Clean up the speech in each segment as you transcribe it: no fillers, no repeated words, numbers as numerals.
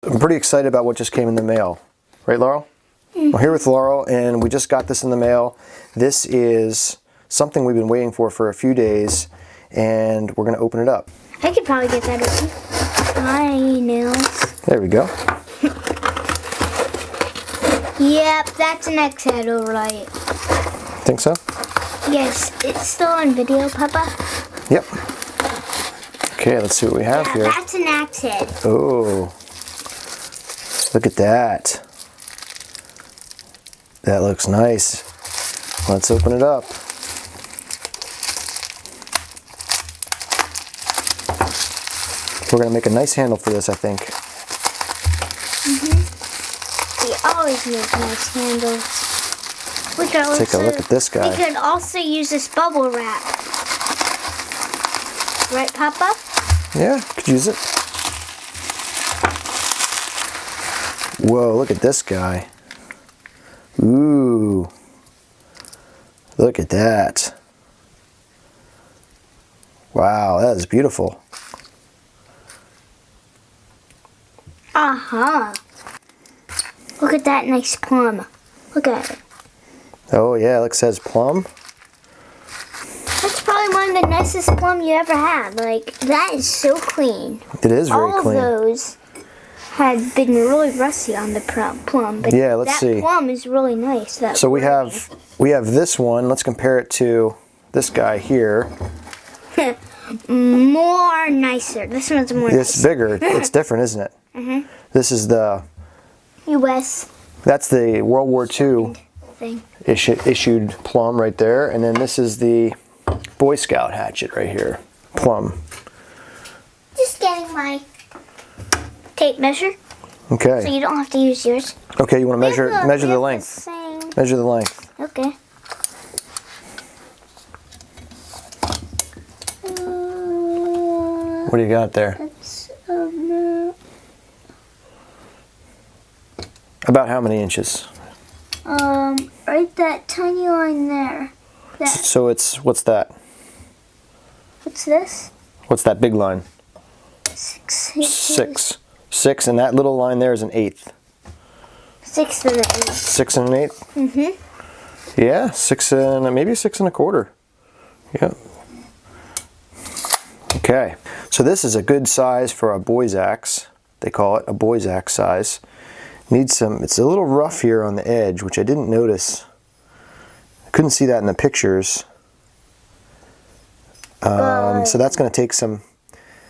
I'm pretty excited about what just came in the mail. Right, Laurel? Mm-hmm. We're here with Laurel, and we just got this in the mail. This is something we've been waiting for a few days, and we're going to open it up. I could probably get that open. My nails. There we go. Yep, that's an X head, alright. Think so? Yes, it's still on video, Papa. Yep. Okay, let's see what we have here. That's an axe head. Oh, look at that. That looks nice. Let's open it up. We're going to make a nice handle for this, I think. We always make nice handles. We could also, take a look at this guy. We could also use this bubble wrap. Right, Papa? Yeah, could use it. Whoa, look at this guy. Ooh. Look at that. Wow, that is beautiful. Uh-huh. Look at that nice plum. Look at it. Oh yeah, it says Plumb. That's probably one of the nicest plum you ever had. Like, that is so clean. It is very clean. All of those had been really rusty on the plum, but yeah, let's see. That plum is really nice. So we have this one. Let's compare it to this guy here. More nicer. This one's more nice. It's bigger. It's different, isn't it? Mm-hmm. This is the U.S. That's the World War II thing. Issued Plumb right there, and then this is the Boy Scout hatchet right here, Plumb. Just getting my tape measure. Okay. So you don't have to use yours. Okay, you want to measure the length. Measure the length. Okay. What do you got there? That's about how many inches? Right that tiny line there. That. So it's, what's that? What's this? What's that big line? 6 inches. 6. 6, and that little line there is an 1/8. 6 and an 1/8. 6 and an 1/8? Mm-hmm. Yeah, 6 and maybe 6 1/4. Yeah. Okay, so this is a good size for a boy's axe. They call it a boy's axe size. Needs some. It's a little rough here on the edge, which I didn't notice. I couldn't see that in the pictures. So that's going to take some.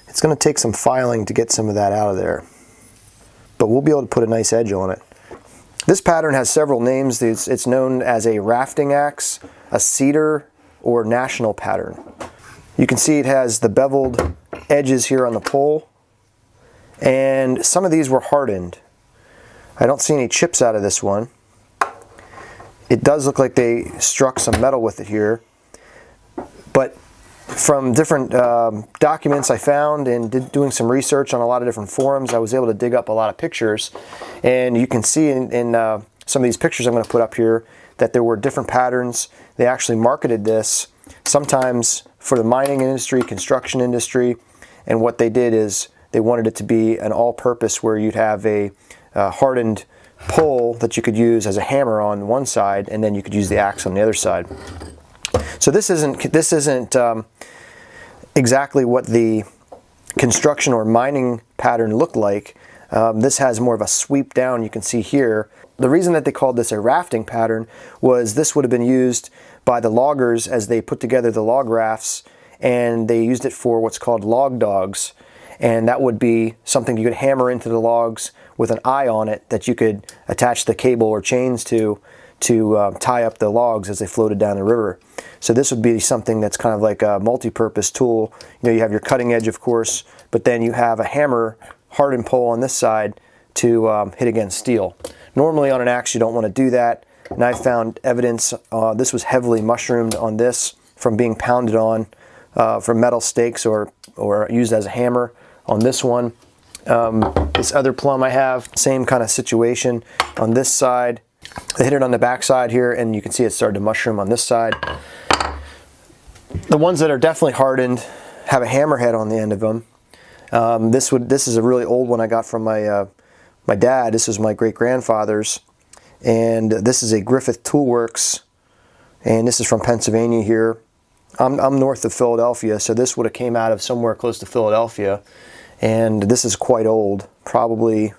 It's going to take some filing to get some of that out of there. But we'll be able to put a nice edge on it. This pattern has several names. It's known as a rafting axe, a cedar, or national pattern. You can see it has the beveled edges here on the pole, and some of these were hardened. I don't see any chips out of this one. It does look like they struck some metal with it here, but from different documents I found and doing some research on a lot of different forums, I was able to dig up a lot of pictures, and you can see in some of these pictures I'm going to put up here that there were different patterns. They actually marketed this sometimes for the mining industry, construction industry, and what they did is they wanted it to be an all-purpose where you'd have a hardened pole that you could use as a hammer on one side, and then you could use the axe on the other side. So this isn't exactly what the construction or mining pattern looked like. This has more of a sweep down, you can see here. The reason that they called this a rafting pattern was this would have been used by the loggers as they put together the log rafts, and they used it for what's called log dogs, and that would be something you could hammer into the logs with an eye on it that you could attach the cable or chains to tie up the logs as they floated down the river. So this would be something that's kind of like a multi-purpose tool. You know, you have your cutting edge, of course, but then you have a hammer hardened pole on this side to hit against steel. Normally on an axe you don't want to do that, and I found evidence this was heavily mushroomed on this from being pounded on from metal stakes or used as a hammer on this one. This other Plumb I have, same kind of situation on this side. They hit it on the back side here, and you can see it started to mushroom on this side. The ones that are definitely hardened have a hammerhead on the end of them. This is a really old one I got from my my dad. This is my great-grandfather's, and this is a Griffith Toolworks, and this is from Pennsylvania here. I'm north of Philadelphia, so this would have came out of somewhere close to Philadelphia, and this is quite old, probably,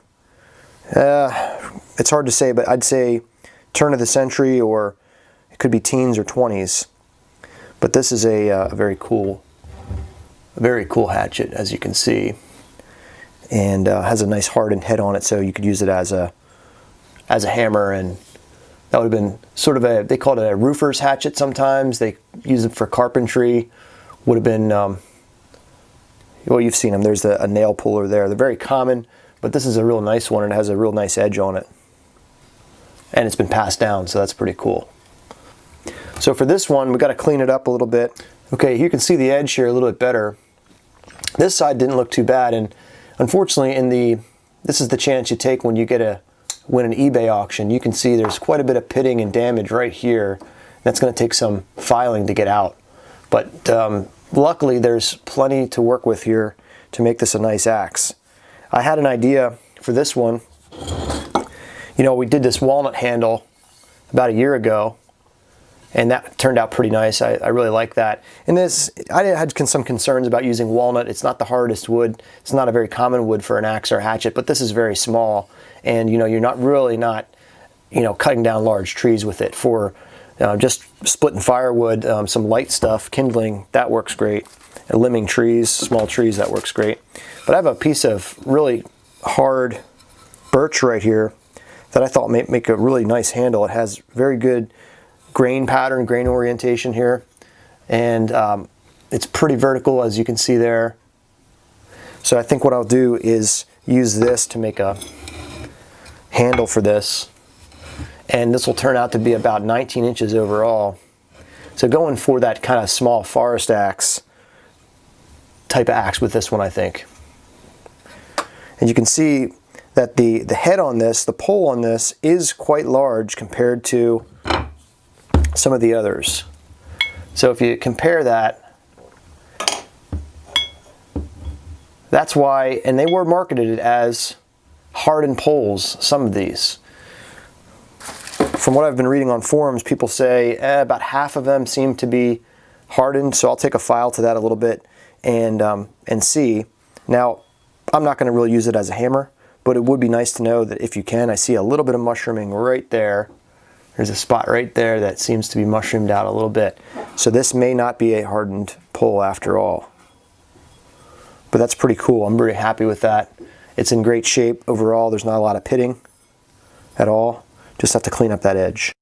it's hard to say, but I'd say turn of the century, or it could be teens or 20s. But this is a very cool hatchet, as you can see, and has a nice hardened head on it, so you could use it as a hammer, and that would have been sort of they call it a roofer's hatchet sometimes. They use it for carpentry. Would have been, well, you've seen them. There's a nail puller there. They're very common, but this is a real nice one, and it has a real nice edge on it. And it's been passed down, so that's pretty cool. So for this one, we've got to clean it up a little bit. Okay, you can see the edge here a little bit better. This side didn't look too bad, and unfortunately, this is the chance you take when you win an eBay auction. You can see there's quite a bit of pitting and damage right here. That's going to take some filing to get out. But luckily, there's plenty to work with here to make this a nice axe. I had an idea for this one. You know, we did this walnut handle about a year ago, and that turned out pretty nice. I really like that. And this, I had some concerns about using walnut. It's not the hardest wood. It's not a very common wood for an axe or hatchet, but this is very small. And you know, you're not cutting down large trees with it. For just splitting firewood, some light stuff, kindling, that works great. And limbing trees, small trees, that works great. But I have a piece of really hard birch right here that I thought may make a really nice handle. It has very good grain pattern, grain orientation here, and it's pretty vertical, as you can see there. So I think what I'll do is use this to make a handle for this, and this will turn out to be about 19 inches overall. So going for that kind of small forest axe type of axe with this one, I think. And you can see that the head on this, the pole on this, is quite large compared to some of the others. So if you compare that, that's why, and they were marketed as hardened poles, some of these. From what I've been reading on forums, people say about half of them seem to be hardened, so I'll take a file to that a little bit and see. Now, I'm not going to really use it as a hammer, but it would be nice to know that if you can. I see a little bit of mushrooming right there. There's a spot right there that seems to be mushroomed out a little bit. So this may not be a hardened pole after all. But that's pretty cool. I'm very happy with that. It's in great shape overall. There's not a lot of pitting at all. Just have to clean up that edge.